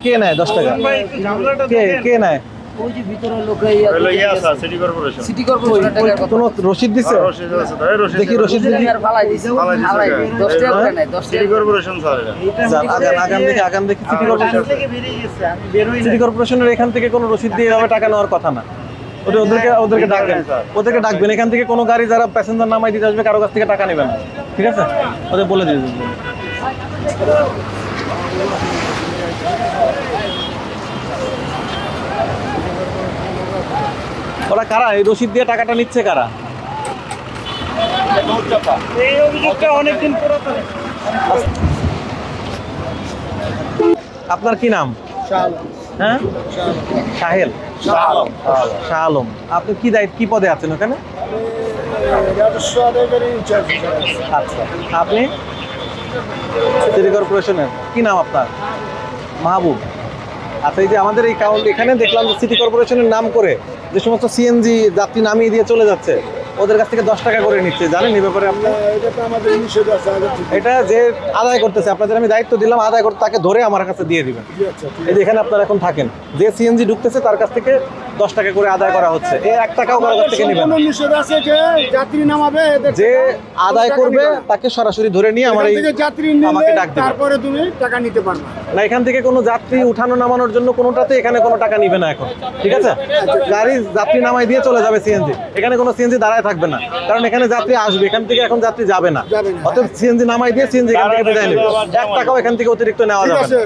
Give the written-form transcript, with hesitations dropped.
কে নেয় 10 টাকা? কে নেয়? ওই যে ভিতরের লোকই সিটি কর্পোরেশন সিটি কর্পোরেশন টাকার কথা কোনো রসিদ দিছে? রশিদ আছে তাই রশিদ দেখি রসিদ দেখি। আর ফালাই দিছে ফালাই 10 টাকা করে নাই 10 সিটি টাকা কর্পোরেশন স্যার এটা আগাম দেখি সিটি কর্পোরেশন সিটি কর্পোরেশনের এখান থেকে কোনো রসিদ দিয়ে এভাবে টাকা নেওয়ার কথা না। ওদেরকে ডাকবেন, ওদেরকে ডাকবেন। এখান থেকে কোনো গাড়ি যারা প্যাসেঞ্জার নামাই দিতে আসবে কারো কাছ থেকে টাকা নেবেন না, ঠিক আছে? ওদের বলে দিয়ে দেবেন। ওরা কারা? এই রসিদ দিয়ে টাকাটা নিচ্ছে কারা? এই অভিযোগটা অনেকদিন পুরাতন। আপনার কি নাম? হ্যাঁ, সাহেল শাহ আলম। আপনি কি দায়িত্ব, কি পদে আছেন ওখানে? আচ্ছা, আপনি সিটি কর্পোরেশনের কি নাম আপনার? মাহবুব। আচ্ছা, এই যে আমাদের এই কাউন্ট এখানে দেখলাম যে সিটি কর্পোরেশনের নাম করে যে সমস্ত সিএনজি যাত্রী নামিয়ে দিয়ে চলে যাচ্ছে, ওদের কাছ থেকে 10 টাকা করে নিচ্ছে, জানেন এই ব্যাপারে আপনি? এটা যে আদায় করতেছে, আপনাদের আমি দায়িত্ব দিলাম আদায় করতে, তাকে ধরে আমার কাছে দিয়ে দিবেন। এই যে এখানে আপনারা এখন থাকেন, যে সিএনজি ঢুকতেছে তার কাছ থেকে 10 টাকা করে আদায় করা হচ্ছে। এই 1 টাকাও কারো কাছ থেকে নেবেন না। যাত্রী নামাবে যে আদায় করবে তাকে সরাসরি ধরে নিয়ে আমার যাত্রী আমাকে নিলে ডাক দিবেন। তারপরে তুমি টাকা নিতে পারবে। না, এখান থেকে কোনো যাত্রী উঠানো নামানোর জন্য কোনোটাতে এখানে কোনো টাকা নিবে না এখন, ঠিক আছে? গাড়ি যাত্রী নামাই দিয়ে চলে যাবে সিএনজি, এখানে কোনো সিএনজি দাঁড়ায় থাকবে না, কারণ এখানে যাত্রী আসবে, এখান থেকে এখন যাত্রী যাবে না। অতএব সিএনজি নামাই দিয়ে সিএনজি এখান থেকে বিদায় নেবে। 1 টাকাও এখান থেকে অতিরিক্ত নেওয়া যাবে না।